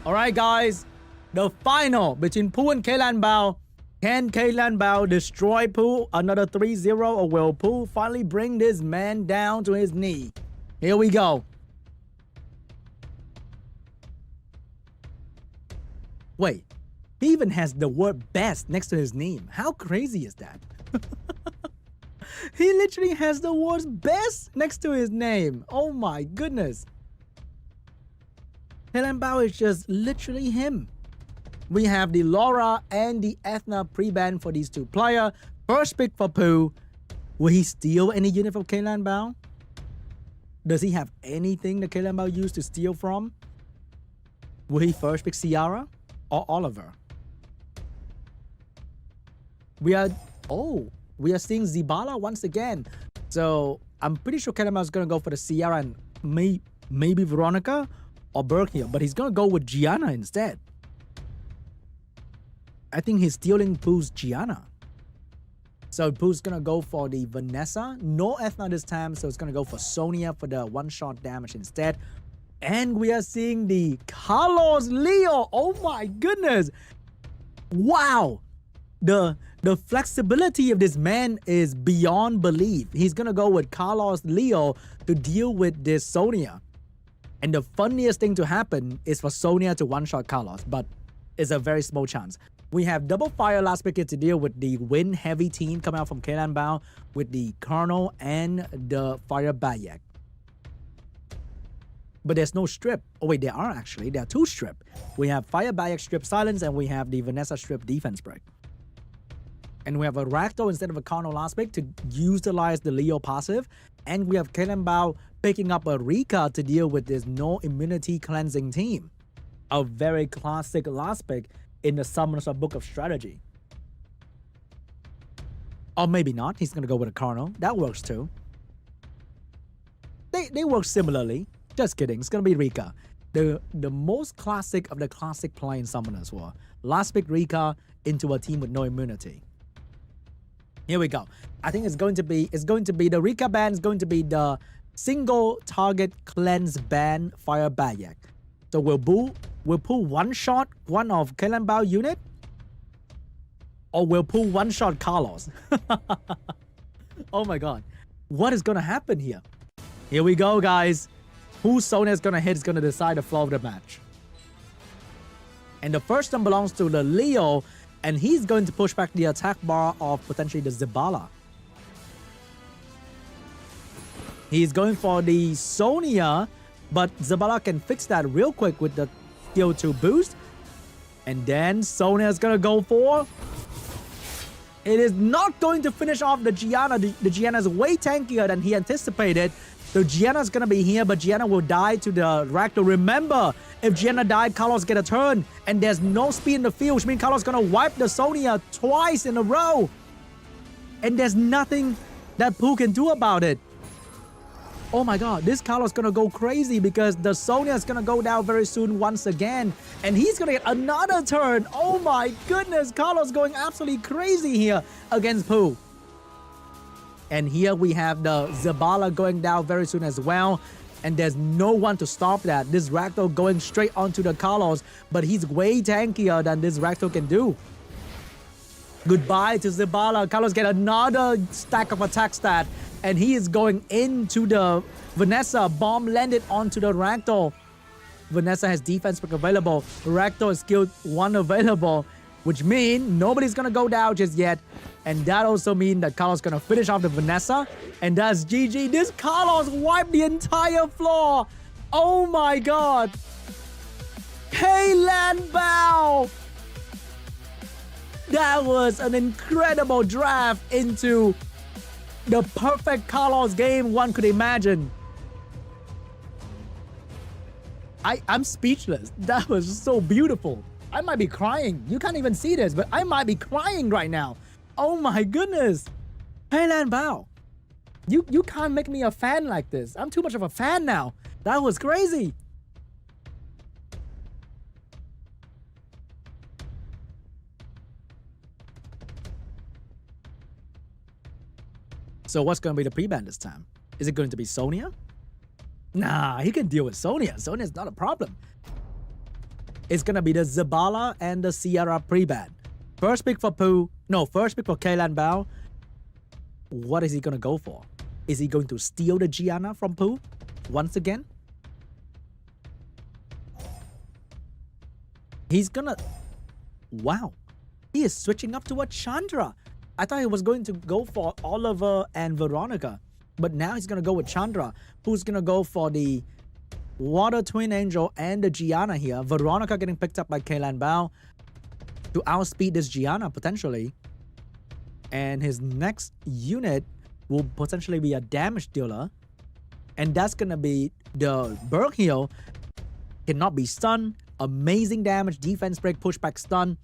Alright guys, the final between Pooh and KELIANBAO. Can KELIANBAO destroy Pooh another 3-0, or will Pooh finally bring this man down to his knee? Here we go. Wait, he even has the word best next to his name. How crazy is that? He literally has the words best next to his name. Oh my goodness. KELIANBAO is just literally him. We have the Laura and the Ethna pre-ban for these two players. First pick for Pooh. Will he steal any unit from KELIANBAO? Does he have anything that KELIANBAO used to steal from? Will he first pick Seara or Oliver? We are seeing SWBattle once again. So I'm pretty sure KELIANBAO is going to go for the Seara and maybe Veronica or Burke here. But he's going to go with Giana instead. I think he's stealing Pooh's Giana. So Pooh's going to go for the Vanessa. No Ethna this time. So it's going to go for Sonia for the one-shot damage instead. And we are seeing the Carlos Leo. Oh my goodness. Wow. The flexibility of this man is beyond belief. He's going to go with Carlos Leo to deal with this Sonia. And the funniest thing to happen is for Sonia to one-shot Carlos. But it's a very small chance. We have double fire last pick to deal with the wind heavy team coming out from KELIANBAO with the Colonel and the Fire Bayek. But there's no strip. Oh wait, there are actually. There are two strip. We have Fire Bayek strip silence and we have the Vanessa strip defense break. And we have a Ragdoll instead of a Colonel last pick to utilize the Leo passive. And we have KELIANBAO picking up a Rika to deal with this no immunity cleansing team. A very classic last pick in the Summoners Book of Strategy. Or maybe not. He's going to go with a Colonel. That works too. They work similarly. Just kidding. It's going to be Rika. The most classic of the classic play in Summoners War. Last pick Rika into a team with no immunity. Here we go. I think it's going to be the Rika ban is going to be the single target cleanse ban Fire Bayek. So will Pooh one-shot one of KELIANBAO unit? Or will Pooh one-shot Carlos? Oh my god. What is going to happen here? Here we go, guys. Who Sonia is going to hit is going to decide the flow of the match. And the first one belongs to the Leo. And he's going to push back the attack bar of potentially the SWBattle. He's going for the Sonia. But SWBattle can fix that real quick with the skill 2 boost. And then Sonia is going to go for... It is not going to finish off the Giana. The Giana is way tankier than he anticipated. So Giana is going to be here, but Giana will die to the Ragdoll. Remember, if Giana died, Carlos get a turn. And there's no speed in the field, which means Carlos is going to wipe the Sonia twice in a row. And there's nothing that Pooh can do about it. Oh my god, this Carlos is going to go crazy because the Sonia is going to go down very soon once again. And he's going to get another turn. Oh my goodness, Carlos going absolutely crazy here against Pooh. And here we have the SWBattle going down very soon as well. And there's no one to stop that. This Ragdoll going straight onto the Carlos. But he's way tankier than this Ragdoll can do. Goodbye to SWBattle. Carlos get another stack of attack stat. And he is going into the Vanessa. Bomb landed onto the Ragdoll. Vanessa has defense pick available. Ragdoll is skill 1 available. Which means nobody's going to go down just yet. And that also means that Carlos is going to finish off the Vanessa. And that's GG. This Carlos wiped the entire floor. Oh my god. KELIANBAO. That was an incredible draft into the perfect Carlos game one could imagine. I'm speechless. That was so beautiful. I might be crying. You can't even see this, but I might be crying right now. Oh my goodness. KELIANBAO. You can't make me a fan like this. I'm too much of a fan now. That was crazy. So what's going to be the pre-ban this time? Is it going to be Sonia? Nah, he can deal with Sonia. Sonia's not a problem. is gonna be the Zabala and the Seara pre-ban. First pick for Pooh. No, first pick for KELIANBAO. What is he gonna go for? Is he going to steal the Giana from Pooh once again? He's gonna... Wow. He is switching up to a Chandra. I thought he was going to go for Oliver and Veronica. But now he's gonna go with Chandra. Who's gonna go for the Water Twin Angel and the Giana here. Veronica getting picked up by KELIANBAO to outspeed this Giana potentially. And his next unit will potentially be a damage dealer. And that's gonna be the Berg Heal. Cannot be stunned. Amazing damage, defense break, pushback, stun.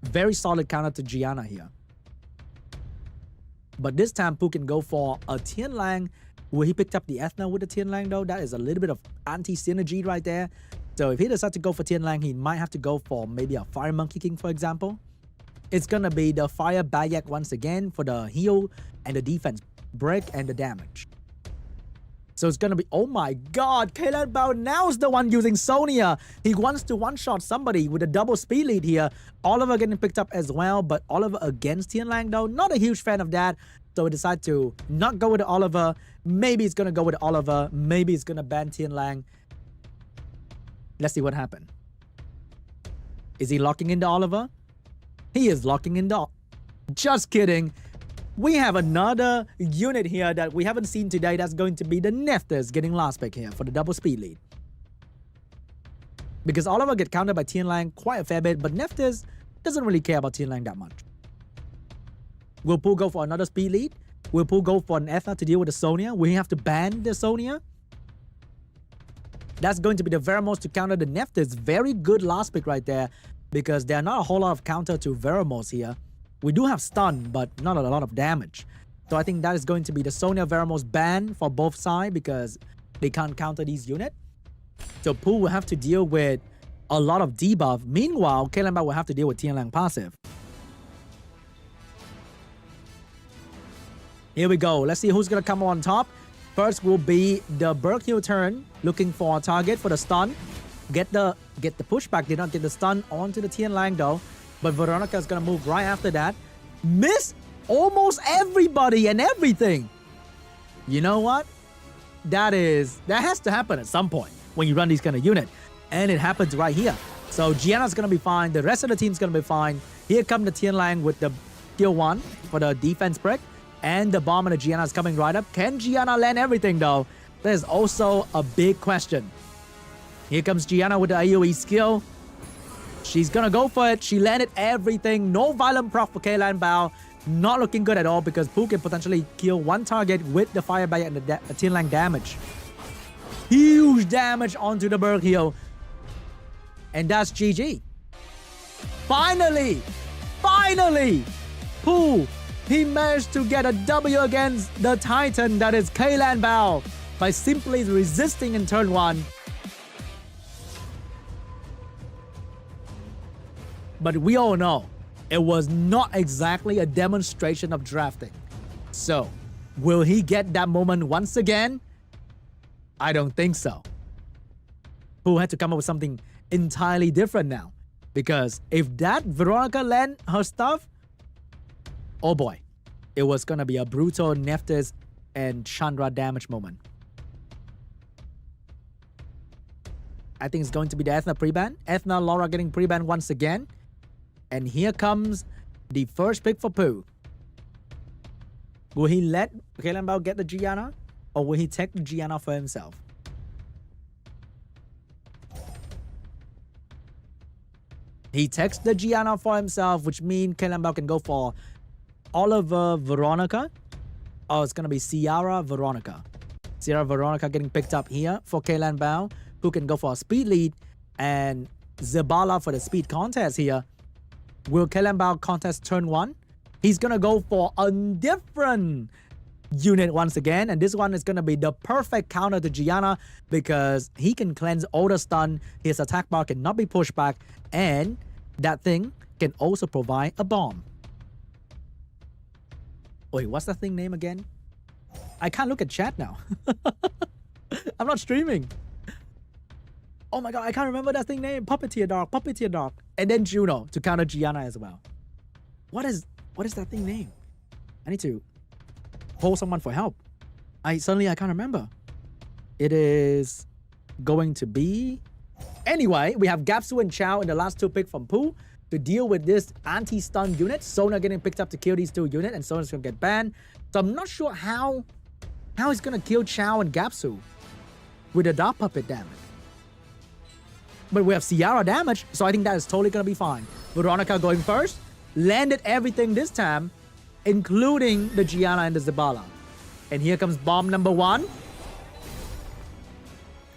Very solid counter to Giana here. But this time Pooh can go for a Tianlang. Will he pick up the Ethna with the Tianlang though? That is a little bit of anti-synergy right there. So if he decides to go for Tianlang, he might have to go for maybe a Fire Monkey King, for example. It's gonna be the Fire Bayak once again for the heal and the defense break and the damage. So it's gonna be, oh my god, KELIANBAO now is the one using Sonia. He wants to one-shot somebody with a double speed lead here. Oliver getting picked up as well, but Oliver against Tianlang though, not a huge fan of that. So we decide to not go with Oliver. Maybe he's gonna go with Oliver. Maybe he's gonna ban Tianlang. Let's see what happened. Is he locking into Oliver? He is locking into... Just kidding. We have another unit here that we haven't seen today. That's going to be the Nephthys getting last pick here for the double speed lead. Because Oliver get countered by Tianlang quite a fair bit, but Nephthys doesn't really care about Tianlang that much. Will Pooh go for another speed lead? Will Pooh go for an Ethna to deal with the Sonia? Will he have to ban the Sonia? That's going to be the Veramos to counter the Nephthys. Very good last pick right there, because there are not a whole lot of counter to Veramos here. We do have stun, but not a lot of damage. So I think that is going to be the Sonia Veramos ban for both sides, because they can't counter these units. So Pooh will have to deal with a lot of debuff. Meanwhile, KELIANBAO will have to deal with Tianlang passive. Here we go. Let's see who's going to come on top. First will be the Berg Heal turn, looking for a target for the stun. Get the pushback. Did not get the stun onto the Tianlang though. But Veronica is going to move right after that. Miss almost everybody and everything. You know what? That has to happen at some point when you run these kind of unit. And it happens right here. So Giana's going to be fine. The rest of the team's going to be fine. Here come the Tianlang with the tier 1 for the defense break. And the bomb and the Giana is coming right up. Can Giana land everything though? That is also a big question. Here comes Giana with the AoE skill. She's gonna go for it. She landed everything. No violent proc for KELIANBAO. Not looking good at all, because Pooh can potentially kill one target with the Fire Bite and the Tianlang damage. Huge damage onto the Berg Heal. And that's GG. Finally! Finally! Pooh! He managed to get a W against the Titan that is KELIANBAO by simply resisting in turn 1. But we all know it was not exactly a demonstration of drafting. So, will he get that moment once again? I don't think so. Pooh had to come up with something entirely different now. Because if that Veronica land her stuff, oh boy, it was gonna be a brutal Nephthys and Chandra damage moment. I think it's going to be the Ethna pre-ban. Ethna, Laura getting pre-ban once again. And here comes the first pick for Pooh. Will he let KELIANBAO get the Giana? Or will he take the Giana for himself? He takes the Giana for himself, which means KELIANBAO can go for Oliver Veronica. Oh, it's going to be Seara Veronica. Seara Veronica getting picked up here for KELIANBAO, who can go for a speed lead. And Zabala for the speed contest here. Will KELIANBAO contest turn 1? He's going to go for a different unit once again. And this one is going to be the perfect counter to Giana, because he can cleanse all the stun. His attack bar cannot be pushed back. And that thing can also provide a bomb. Wait, what's that thing name again? I can't look at chat now. I'm not streaming. Oh my god, I can't remember that thing name. Puppeteer Dog. And then Juno to counter Giana as well. What is that thing name? I need to call someone for help. I can't remember. It is going to be... Anyway, we have Gapsu and Chao in the last 2 picks from Pooh to deal with this anti-stun unit. Sonia getting picked up to kill these 2 units, and Sonia's gonna get banned. So I'm not sure how he's gonna kill Chao and Gapsu with the Dark Puppet damage. But we have Seara damage, so I think that is totally gonna be fine. Veronica going first, landed everything this time, including the Giana and the Zabala. And here comes bomb number 1.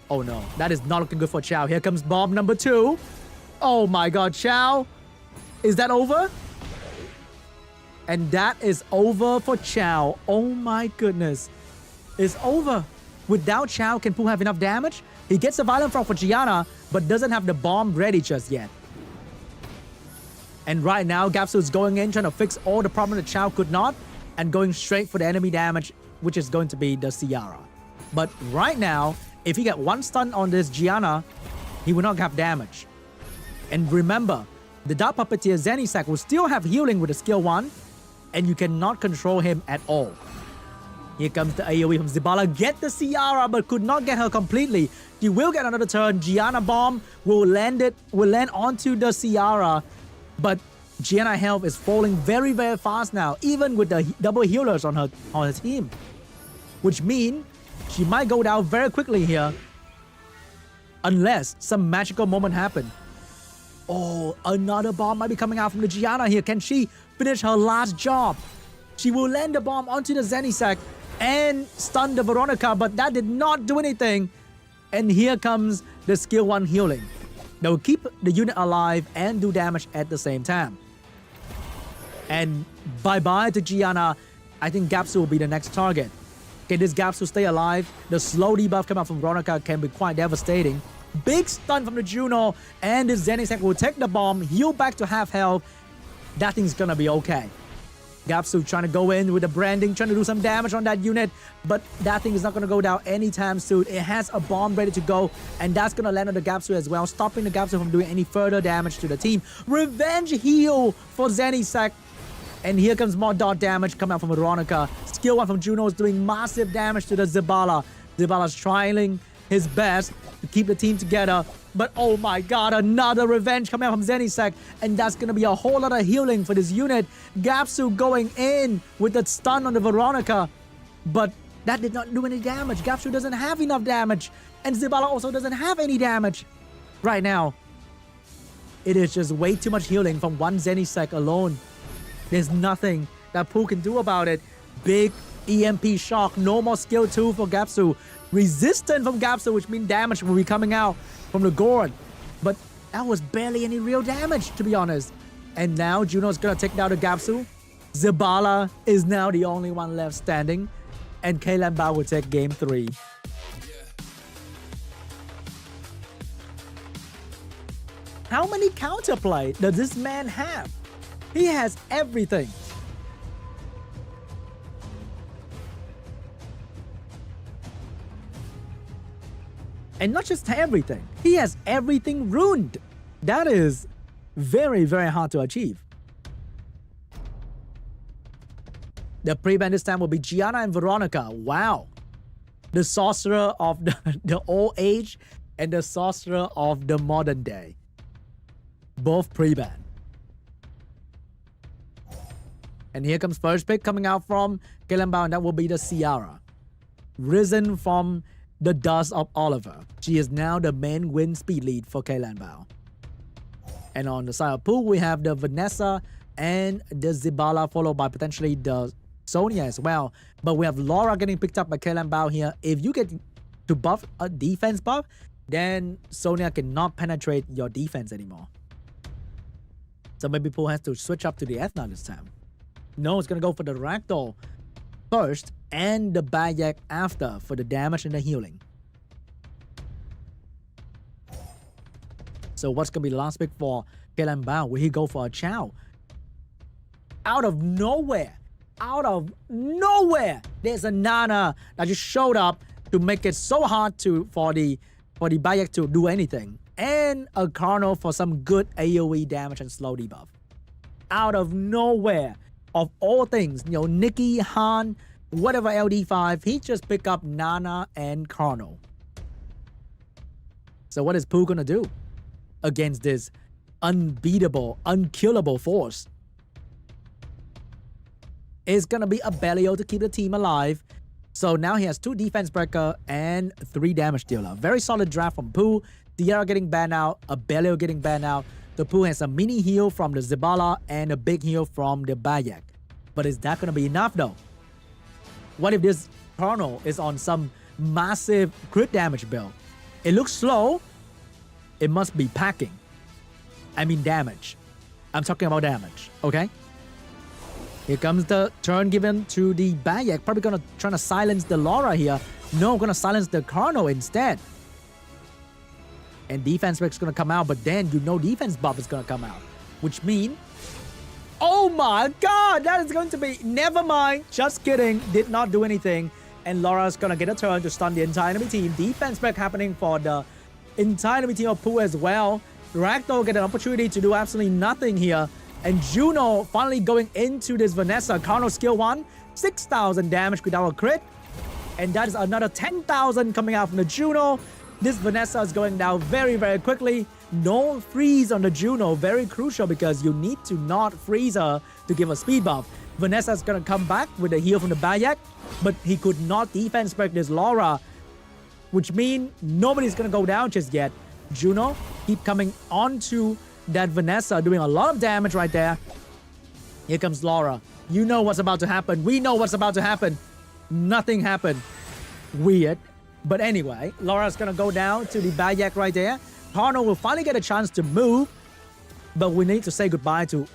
Oh no, that is not looking good for Chao. Here comes bomb number 2. Oh my god, Chao. Is that over? And that is over for Chao. Oh my goodness. It's over. Without Chao, can Pooh have enough damage? He gets a violent frog for Giana, but doesn't have the bomb ready just yet. And right now, Gapsu is going in, trying to fix all the problems that Chao could not, and going straight for the enemy damage, which is going to be the Seara. But right now, if he get 1 stun on this Giana, he will not have damage. And remember, the Dark Puppeteer Zenisak will still have healing with the skill 1, and you cannot control him at all. Here comes the AoE from Zabala. Get the Seara, but could not get her completely. She will get another turn. Giana bomb will land onto the Seara, but Giana health is falling very, very fast now, even with the double healers on her team, which means she might go down very quickly here, unless some magical moment happens. Oh, another bomb might be coming out from the Giana here. Can she finish her last job? She will land the bomb onto the Zenisak and stun the Veronica, but that did not do anything. And here comes the skill 1 healing. That will keep the unit alive and do damage at the same time. And bye-bye to Giana. I think Gapsu will be the next target. Can this Gapsu stay alive? The slow debuff coming out from Veronica can be quite devastating. Big stun from the Juno, and the Zenisak will take the bomb, heal back to half health. That thing's gonna be okay. Gapsu trying to go in with the branding, trying to do some damage on that unit, but that thing is not gonna go down anytime soon. It has a bomb ready to go, and that's gonna land on the Gapsu as well, stopping the Gapsu from doing any further damage to the team. Revenge heal for Zenisak. And here comes more dot damage coming out from Veronica. Skill 1 from Juno is doing massive damage to the Zabala. Zabala's trying his best to keep the team together. But oh my god, another revenge coming out from Zenisak. And that's going to be a whole lot of healing for this unit. Gapsu going in with that stun on the Veronica. But that did not do any damage. Gapsu doesn't have enough damage. And Zabala also doesn't have any damage right now. It is just way too much healing from one Zenisak alone. There's nothing that Pooh can do about it. Big EMP shock. No more skill 2 for Gapsu. Resistant from Gapsu, which means damage will be coming out from the Gourd. But that was barely any real damage, to be honest. And now Juno's gonna take down the Gapsu. Zabala is now the only one left standing. And KELIANBAO will take game 3. How many counterplay does this man have? He has everything. And not just everything. He has everything ruined. That is very, very hard to achieve. The pre-ban this time will be Giana and Veronica. Wow. The sorcerer of the old age and the sorcerer of the modern day. Both pre-ban. And here comes first pick coming out from KELIANBAO, and that will be the Seara. Risen from the dust of Oliver. She is now the main win speed lead for KELIANBAO. And on the side of Pooh, we have the Vanessa and the Zabala, followed by potentially the Sonia as well. But we have Laura getting picked up by KELIANBAO here. If you get to buff a defense buff, then Sonia cannot penetrate your defense anymore. So maybe Pooh has to switch up to the Ethna this time. No, it's going to go for the Ragdoll first and the Bayak after for the damage and the healing. So what's going to be the last pick for KELIANBAO? Will he go for a Chao? Out of nowhere, there's a Nana that just showed up to make it so hard for the for the Bayek to do anything. And a Chrono for some good AoE damage and slow debuff. Out of nowhere, of all things, you know, Nikki, Han, whatever LD5, he just pick up Nana and Chrono. So what is Pooh gonna do against this unbeatable, unkillable force? It's gonna be a Belio to keep the team alive. So now he has 2 defense breaker and 3 damage dealer. Very solid draft from Pooh. Seara getting banned out, a Belio getting banned out. The Pooh has a mini heal from the Zibala and a big heal from the Bayek. But is that gonna be enough though? What if this Chrono is on some massive crit damage build? It looks slow. It must be packing. I mean damage. I'm talking about damage, okay? Here comes the turn given to the Bayek. Probably gonna try to silence the Laura here. No, gonna silence the Chrono instead. And defense break is gonna come out, but then you know defense buff is gonna come out. Which means... Oh my god! That is going to be... Never mind. Just kidding. Did not do anything. And Laura's gonna get a turn to stun the entire enemy team. Defense break happening for the entire enemy team of Pooh as well. Ragdoll get an opportunity to do absolutely nothing here. And Juno finally going into this Vanessa. Chrono skill 1. 6,000 damage without a crit. And that is another 10,000 coming out from the Juno. This Vanessa is going down very, very quickly. No freeze on the Juno. Very crucial because you need to not freeze her to give a speed buff. Vanessa is going to come back with a heal from the Bayek. But he could not defense break this Laura. Which means nobody's going to go down just yet. Juno keep coming onto that Vanessa, doing a lot of damage right there. Here comes Laura. You know what's about to happen. We know what's about to happen. Nothing happened. Weird. But anyway, Laura's gonna go down to the Bayek right there. Chrono will finally get a chance to move. But we need to say goodbye to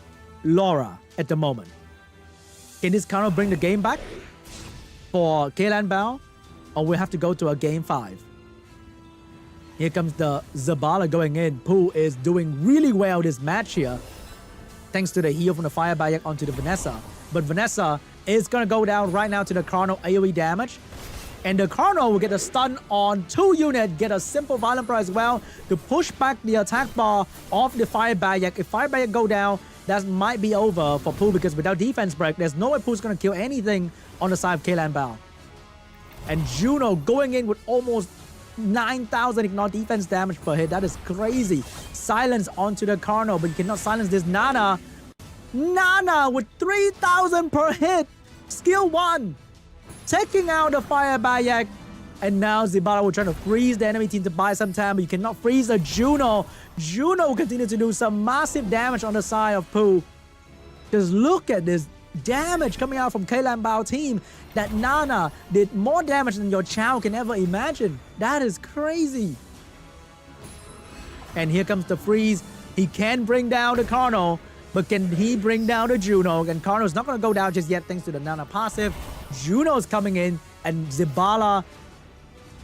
Laura at the moment. Can this Chrono bring the game back for KELIANBAO? Or we have to go to a game 5? Here comes the Zibala going in. Pooh is doing really well this match here. Thanks to the heal from the Fire Bayek onto the Vanessa. But Vanessa is going to go down right now to the Chrono AoE damage. And the Chrono will get a stun on 2 units, get a simple Violent Pro as well to push back the attack bar of the Fire Bayek. If Fire Bayek go down, that might be over for Pooh because without defense break, there's no way Pooh's going to kill anything on the side of KELIANBAO. And Juno going in with almost 9,000 if not defense damage per hit. That is crazy. Silence onto the Chrono, but you cannot silence this Nana. Nana with 3,000 per hit. Skill 1. Taking out the Fire Bayek. And now Zibala will try to freeze the enemy team to buy some time, but you cannot freeze the Juno. Juno will continue to do some massive damage on the side of Pooh. Just look at this damage coming out from KELIANBAO team. That Nana did more damage than your Chow can ever imagine. That is crazy. And here comes the freeze. He can bring down the Chrono, but can he bring down the Juno? And Chrono's not going to go down just yet thanks to the Nana passive. Juno's coming in, and Zibala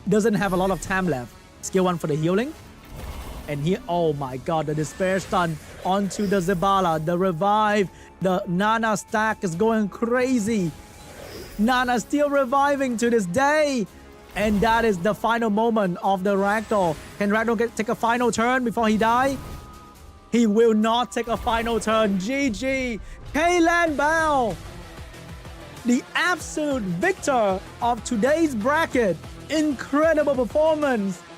doesn't have a lot of time left. Skill 1 for the healing. And here, oh my god, the Despair stun onto the Zibala. The revive, the Nana stack is going crazy. Nana still reviving to this day. And that is the final moment of the Ragdoll. Can Ragdoll take a final turn before he die? He will not take a final turn. GG. KELIANBAO, the absolute victor of today's bracket. Incredible performance.